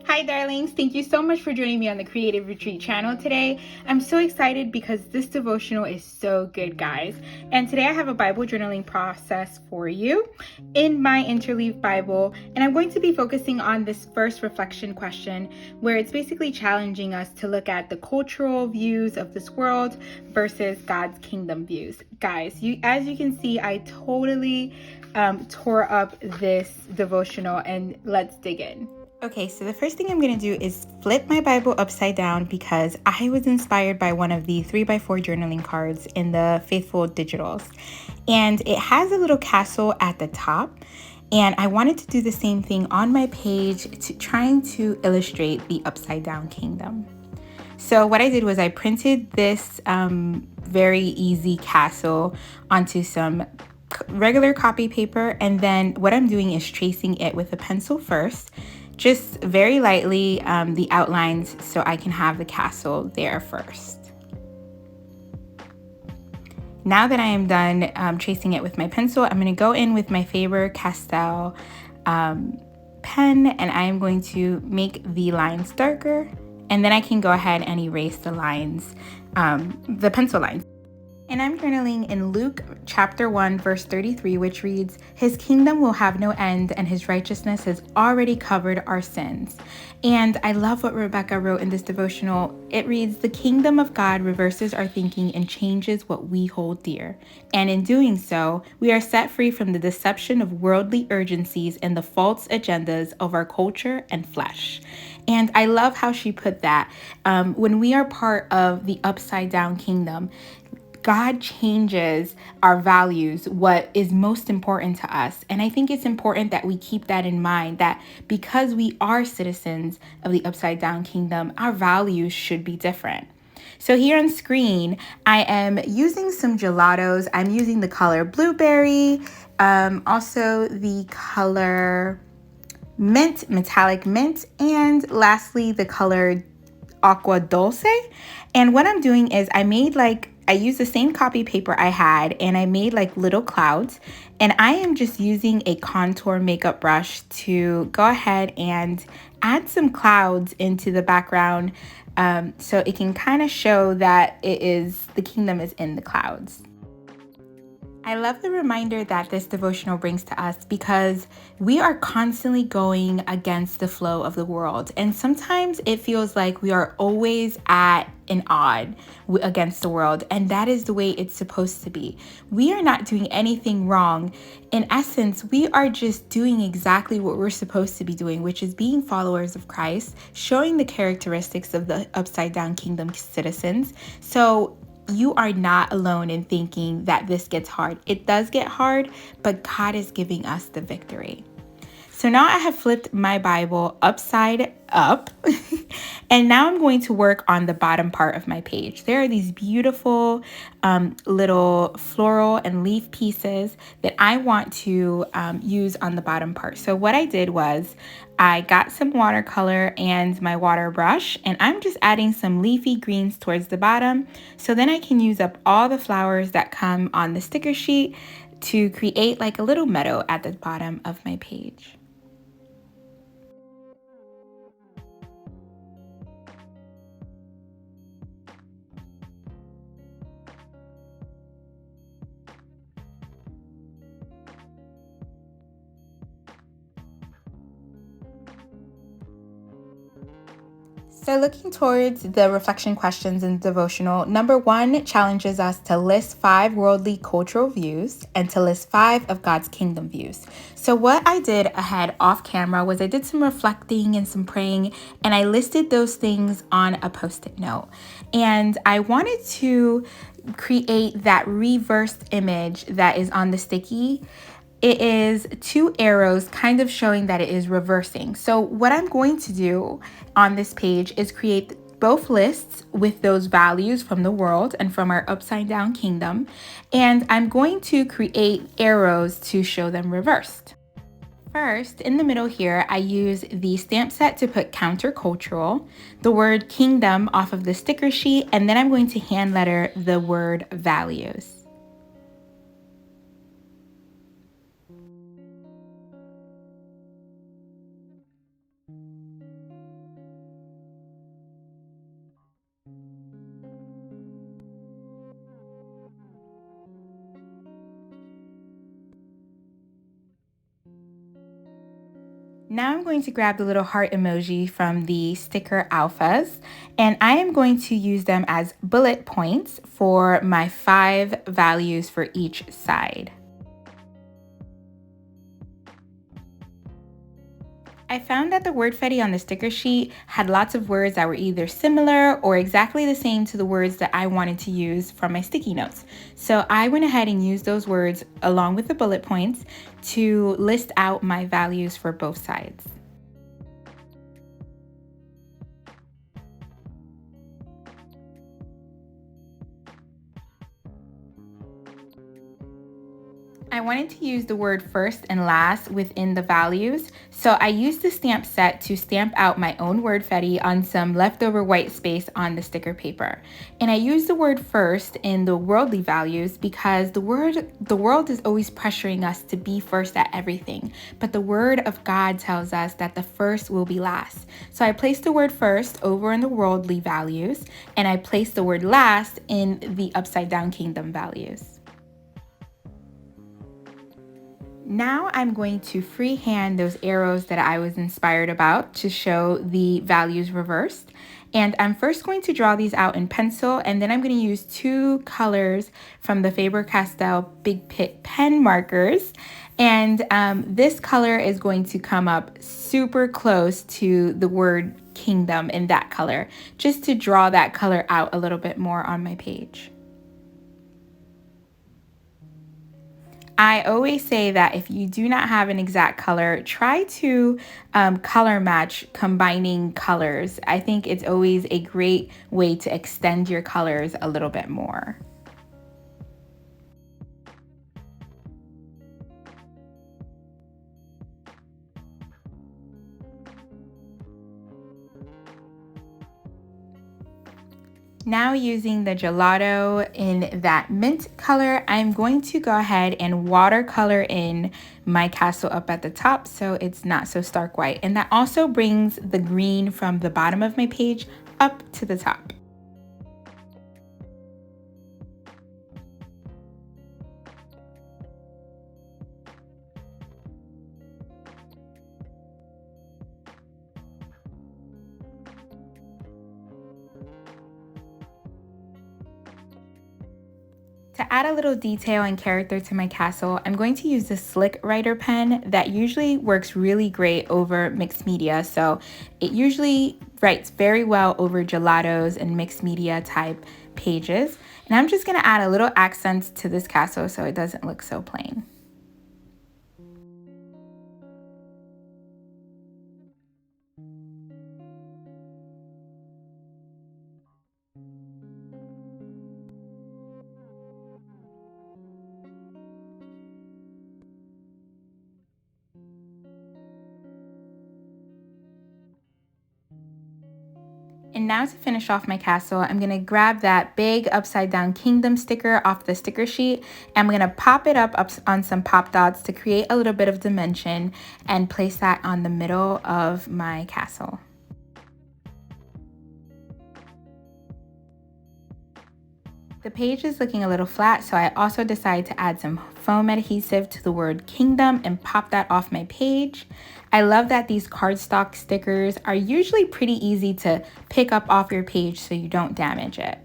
Hi darlings, thank you so much for joining me on the Creative Retreat channel today. I'm so excited because this devotional is so good, guys. And today I have a Bible journaling process for you in my Interleaf Bible, and I'm going to be focusing on this first reflection question where it's basically challenging us to look at the cultural views of this world versus God's kingdom views. Guys, as you can see, I totally tore up this devotional, and let's dig in. Okay, so the first thing I'm going to do is flip my Bible upside down because I was inspired by one of the 3x4 journaling cards in the Faithful Digitals. And it has a little castle at the top. And I wanted to do the same thing on my page, trying to illustrate the upside down kingdom. So what I did was I printed this very easy castle onto some regular copy paper. And then what I'm doing is tracing it with a pencil first, just very lightly, the outlines, so I can have the castle there first. Now that I am done tracing it with my pencil, I'm going to go in with my Faber-Castell pen, and I am going to make the lines darker, and then I can go ahead and erase the lines, the pencil lines. And I'm journaling in Luke chapter 1, verse 33, which reads, "His kingdom will have no end, and his righteousness has already covered our sins." And I love what Rebecca wrote in this devotional. It reads, "The kingdom of God reverses our thinking and changes what we hold dear. And in doing so, we are set free from the deception of worldly urgencies and the false agendas of our culture and flesh." And I love how she put that. When we are part of the upside down kingdom, God changes our values, what is most important to us. And I think it's important that we keep that in mind, that because we are citizens of the upside down kingdom, our values should be different. So here on screen, I am using some gelatos. I'm using the color blueberry, also the color mint, metallic mint, and lastly, the color aqua dulce. And what I'm doing is I used the same copy paper I had, and I made like little clouds, and I am just using a contour makeup brush to go ahead and add some clouds into the background, so it can kind of show that the kingdom is in the clouds. I love the reminder that this devotional brings to us because we are constantly going against the flow of the world. And sometimes it feels like we are always at an odd against the world. And that is the way it's supposed to be. We are not doing anything wrong. In essence, we are just doing exactly what we're supposed to be doing, which is being followers of Christ, showing the characteristics of the upside down kingdom citizens. So you are not alone in thinking that this gets hard. It does get hard, but God is giving us the victory. So now I have flipped my Bible upside up, and now I'm going to work on the bottom part of my page. There are these beautiful little floral and leaf pieces that I want to use on the bottom part. So what I did was I got some watercolor and my water brush, and I'm just adding some leafy greens towards the bottom. So then I can use up all the flowers that come on the sticker sheet to create like a little meadow at the bottom of my page. So looking towards the reflection questions in the devotional, number 1 challenges us to list 5 worldly cultural views and to list 5 of God's kingdom views. So what I did ahead off camera was I did some reflecting and some praying, and I listed those things on a post-it note. And I wanted to create that reversed image that is on the sticky. It is 2 arrows kind of showing that it is reversing. So what I'm going to do on this page is create both lists with those values from the world and from our upside down kingdom. And I'm going to create arrows to show them reversed. First, in the middle here, I use the stamp set to put countercultural, the word kingdom off of the sticker sheet, and then I'm going to hand letter the word values. Now I'm going to grab the little heart emoji from the sticker alphas, and I am going to use them as bullet points for my 5 values for each side. I found that the wordfetti on the sticker sheet had lots of words that were either similar or exactly the same to the words that I wanted to use from my sticky notes. So I went ahead and used those words along with the bullet points to list out my values for both sides. I wanted to use the word first and last within the values, so I used the stamp set to stamp out my own wordfetti on some leftover white space on the sticker paper. And I used the word first in the worldly values because the world is always pressuring us to be first at everything, but the word of God tells us that the first will be last. So I placed the word first over in the worldly values, and I placed the word last in the upside down kingdom values. Now I'm going to freehand those arrows that I was inspired about to show the values reversed. And I'm first going to draw these out in pencil, and then I'm going to use 2 colors from the Faber-Castell Big Pit pen markers. And this color is going to come up super close to the word kingdom in that color, just to draw that color out a little bit more on my page. I always say that if you do not have an exact color, try to color match combining colors. I think it's always a great way to extend your colors a little bit more. Now using the gelato in that mint color, I'm going to go ahead and watercolor in my castle up at the top so it's not so stark white. And that also brings the green from the bottom of my page up to the top. To add a little detail and character to my castle, I'm going to use the Slick Writer pen that usually works really great over mixed media. So it usually writes very well over gelatos and mixed media type pages. And I'm just gonna add a little accents to this castle so it doesn't look so plain. And now to finish off my castle, I'm gonna grab that big upside down kingdom sticker off the sticker sheet, and I'm gonna pop it up on some pop dots to create a little bit of dimension and place that on the middle of my castle. The page is looking a little flat, so I also decided to add some foam adhesive to the word kingdom and pop that off my page. I love that these cardstock stickers are usually pretty easy to pick up off your page so you don't damage it.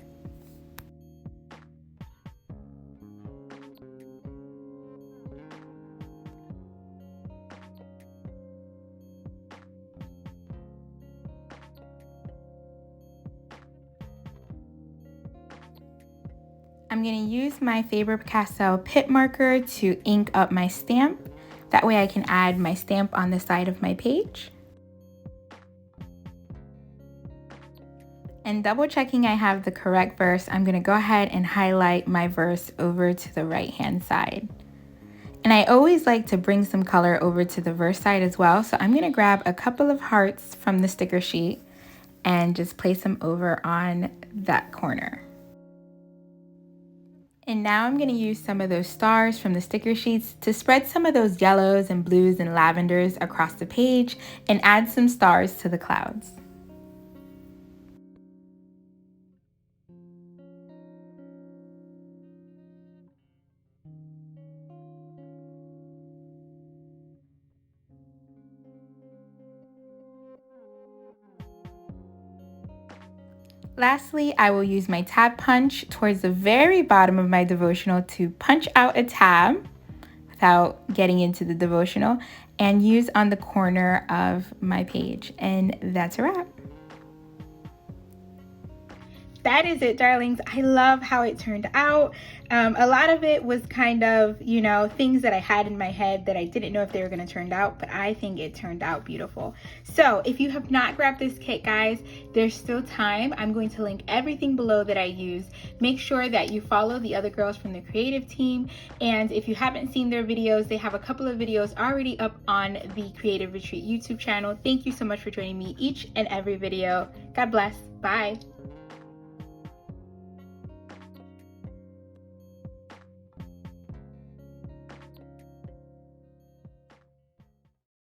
I'm going to use my Faber-Castell Pit marker to ink up my stamp. That way I can add my stamp on the side of my page. And double checking I have the correct verse, I'm going to go ahead and highlight my verse over to the right hand side. And I always like to bring some color over to the verse side as well. So I'm going to grab a couple of hearts from the sticker sheet and just place them over on that corner. And now I'm going to use some of those stars from the sticker sheets to spread some of those yellows and blues and lavenders across the page and add some stars to the clouds. Lastly, I will use my tab punch towards the very bottom of my devotional to punch out a tab without getting into the devotional, and use on the corner of my page. And that's a wrap. That is it, darlings. I love how it turned out. A lot of it was kind of, you know, things that I had in my head that I didn't know if they were going to turn out, but I think it turned out beautiful. So if you have not grabbed this kit, guys, there's still time. I'm going to link everything below that I use. Make sure that you follow the other girls from the creative team. And if you haven't seen their videos, they have a couple of videos already up on the Creative Retreat YouTube channel. Thank you so much for joining me each and every video. God bless. Bye.